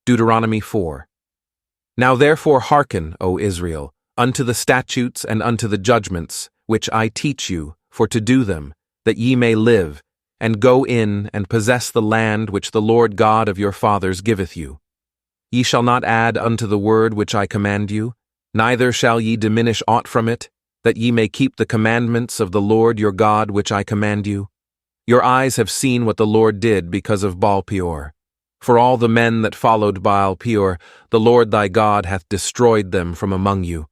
Deuteronomy 4. Now therefore hearken, O Israel, unto the statutes and unto the judgments, which I teach you, for to do them, that ye may live, and go in and possess the land which the Lord God of your fathers giveth you. Ye shall not add unto the word which I command you, neither shall ye diminish aught from it, that ye may keep the commandments of the Lord your God which I command you. Your eyes have seen what the Lord did because of Baal-peor. For all the men that followed Baal-peor, the Lord thy God hath destroyed them from among you.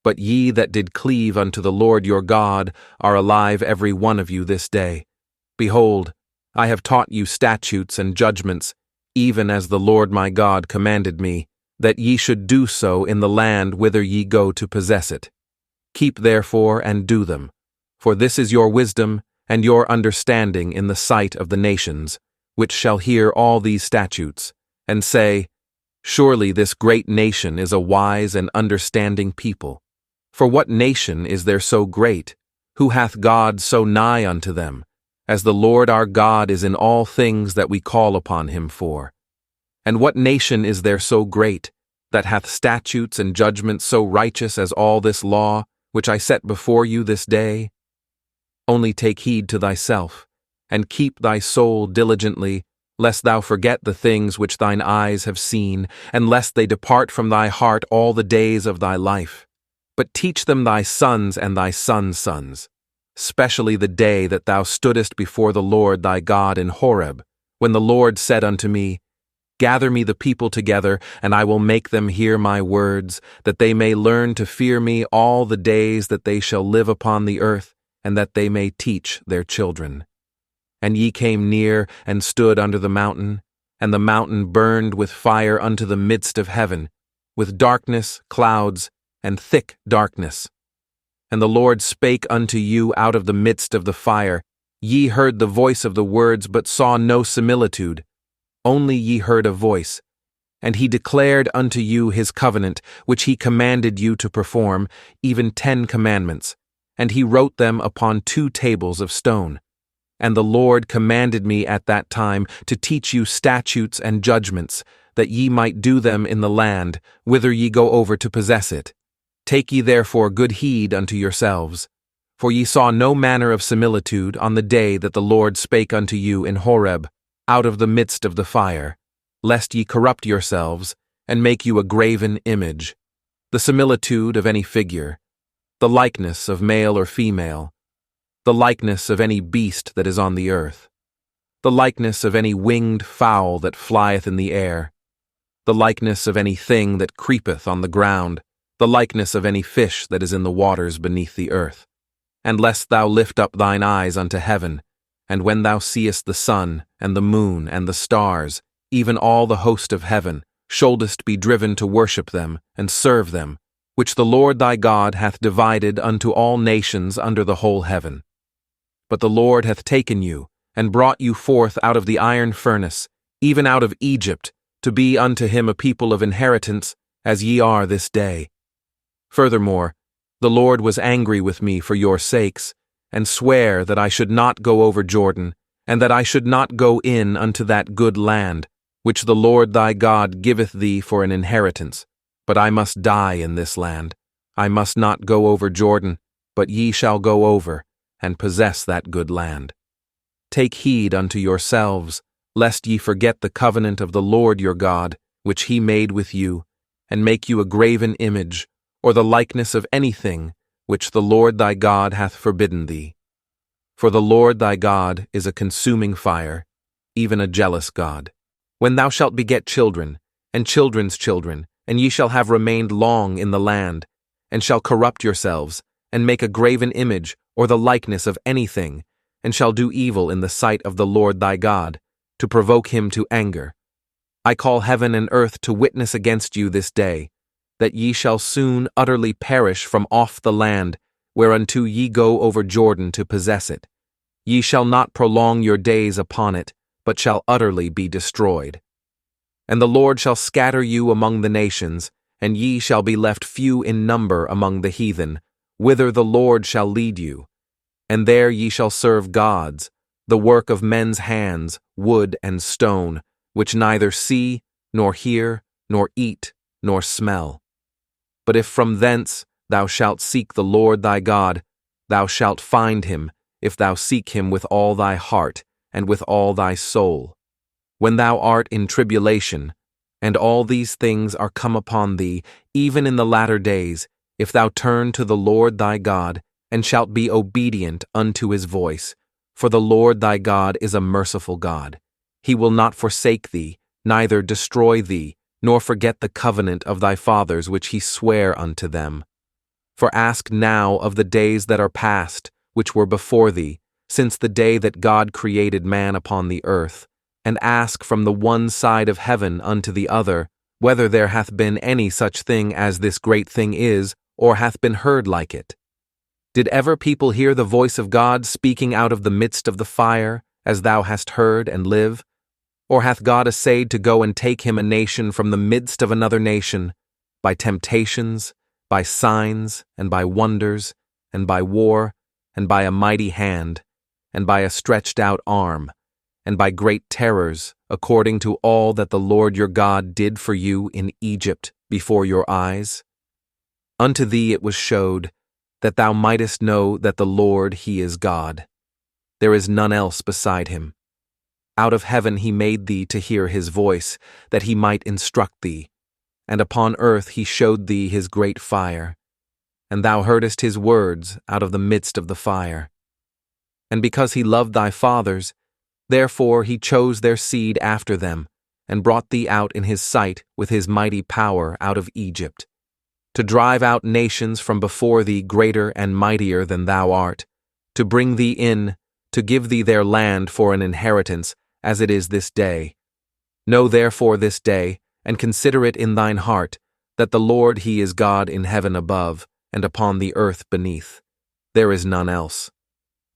But ye that did cleave unto the Lord your God are alive every one of you this day. Behold, I have taught you statutes and judgments, even as the Lord my God commanded me, that ye should do so in the land whither ye go to possess it. Keep therefore and do them, for this is your wisdom and your understanding in the sight of the nations, which shall hear all these statutes, and say, Surely this great nation is a wise and understanding people. For what nation is there so great, who hath God so nigh unto them, as the Lord our God is in all things that we call upon him for? And what nation is there so great, that hath statutes and judgments so righteous as all this law, which I set before you this day? Only take heed to thyself, and keep thy soul diligently, lest thou forget the things which thine eyes have seen, and lest they depart from thy heart all the days of thy life. But teach them thy sons and thy sons' sons, specially the day that thou stoodest before the Lord thy God in Horeb, when the Lord said unto me, Gather me the people together, and I will make them hear my words, that they may learn to fear me all the days that they shall live upon the earth, and that they may teach their children. And ye came near and stood under the mountain, and the mountain burned with fire unto the midst of heaven, with darkness, clouds, and thick darkness. And the Lord spake unto you out of the midst of the fire. Ye heard the voice of the words, but saw no similitude. Only ye heard a voice. And he declared unto you his covenant, which he commanded you to perform, even 10 commandments. And he wrote them upon 2 tables of stone. And the Lord commanded me at that time to teach you statutes and judgments, that ye might do them in the land, whither ye go over to possess it. Take ye therefore good heed unto yourselves. For ye saw no manner of similitude on the day that the Lord spake unto you in Horeb, out of the midst of the fire, lest ye corrupt yourselves, and make you a graven image, the similitude of any figure, the likeness of male or female, the likeness of any beast that is on the earth, the likeness of any winged fowl that flieth in the air, the likeness of any thing that creepeth on the ground, the likeness of any fish that is in the waters beneath the earth. And lest thou lift up thine eyes unto heaven, and when thou seest the sun, and the moon, and the stars, even all the host of heaven, shouldest be driven to worship them, and serve them, which the Lord thy God hath divided unto all nations under the whole heaven. But the Lord hath taken you, and brought you forth out of the iron furnace, even out of Egypt, to be unto him a people of inheritance, as ye are this day. Furthermore, the Lord was angry with me for your sakes, and sware that I should not go over Jordan, and that I should not go in unto that good land, which the Lord thy God giveth thee for an inheritance. But I must die in this land. I must not go over Jordan, but ye shall go over, and possess that good land. Take heed unto yourselves, lest ye forget the covenant of the Lord your God, which he made with you, and make you a graven image, or the likeness of anything which the Lord thy God hath forbidden thee. For the Lord thy God is a consuming fire, even a jealous God. When thou shalt beget children, and children's children, and ye shall have remained long in the land, and shall corrupt yourselves, and make a graven image, or the likeness of anything, and shall do evil in the sight of the Lord thy God, to provoke him to anger. I call heaven and earth to witness against you this day, that ye shall soon utterly perish from off the land, whereunto ye go over Jordan to possess it. Ye shall not prolong your days upon it, but shall utterly be destroyed. And the Lord shall scatter you among the nations, and ye shall be left few in number among the heathen, whither the Lord shall lead you. And there ye shall serve gods, the work of men's hands, wood and stone, which neither see, nor hear, nor eat, nor smell. But if from thence thou shalt seek the Lord thy God, thou shalt find him, if thou seek him with all thy heart and with all thy soul. When thou art in tribulation, and all these things are come upon thee, even in the latter days, if thou turn to the Lord thy God, and shalt be obedient unto his voice, for the Lord thy God is a merciful God. He will not forsake thee, neither destroy thee, nor forget the covenant of thy fathers which he sware unto them. For ask now of the days that are past, which were before thee, since the day that God created man upon the earth, and ask from the one side of heaven unto the other, whether there hath been any such thing as this great thing is, or hath been heard like it. Did ever people hear the voice of God speaking out of the midst of the fire, as thou hast heard, and live? Or hath God essayed to go and take him a nation from the midst of another nation, by temptations, by signs, and by wonders, and by war, and by a mighty hand, and by a stretched out arm, and by great terrors, according to all that the Lord your God did for you in Egypt before your eyes? Unto thee it was showed, that thou mightest know that the Lord he is God. There is none else beside him. Out of heaven he made thee to hear his voice, that he might instruct thee. And upon earth he showed thee his great fire. And thou heardest his words out of the midst of the fire. And because he loved thy fathers, therefore he chose their seed after them, and brought thee out in his sight with his mighty power out of Egypt, to drive out nations from before thee greater and mightier than thou art, to bring thee in, to give thee their land for an inheritance, as it is this day. Know therefore this day, and consider it in thine heart, that the Lord he is God in heaven above, and upon the earth beneath. There is none else.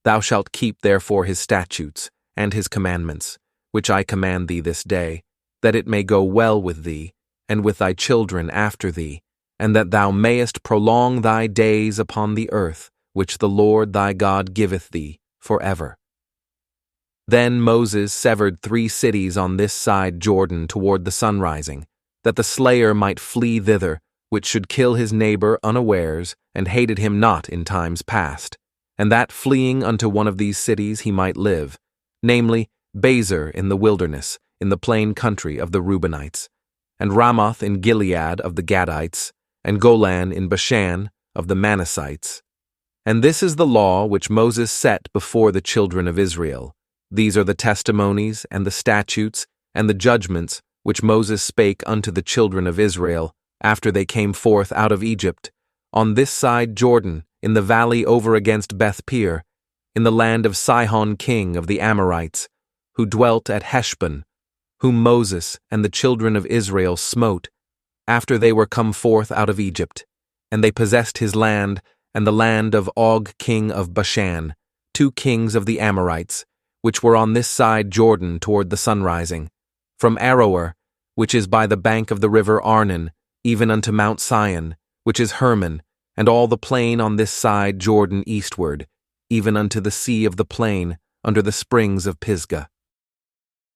Thou shalt keep therefore his statutes, and his commandments, which I command thee this day, that it may go well with thee, and with thy children after thee, and that thou mayest prolong thy days upon the earth, which the Lord thy God giveth thee forever. Then Moses severed 3 cities on this side Jordan toward the sunrising, that the slayer might flee thither, which should kill his neighbor unawares, and hated him not in times past, and that fleeing unto one of these cities he might live, namely, Bezer in the wilderness, in the plain country of the Reubenites, and Ramoth in Gilead of the Gadites, and Golan in Bashan of the Manassites. And this is the law which Moses set before the children of Israel. These are the testimonies, and the statutes, and the judgments, which Moses spake unto the children of Israel, after they came forth out of Egypt, on this side Jordan, in the valley over against Beth-peor, in the land of Sihon king of the Amorites, who dwelt at Heshbon, whom Moses and the children of Israel smote, after they were come forth out of Egypt, and they possessed his land, and the land of Og king of Bashan, 2 kings of the Amorites, which were on this side Jordan toward the sunrising, from Aroer, which is by the bank of the river Arnon, even unto Mount Sion, which is Hermon, and all the plain on this side Jordan eastward, even unto the sea of the plain, under the springs of Pisgah.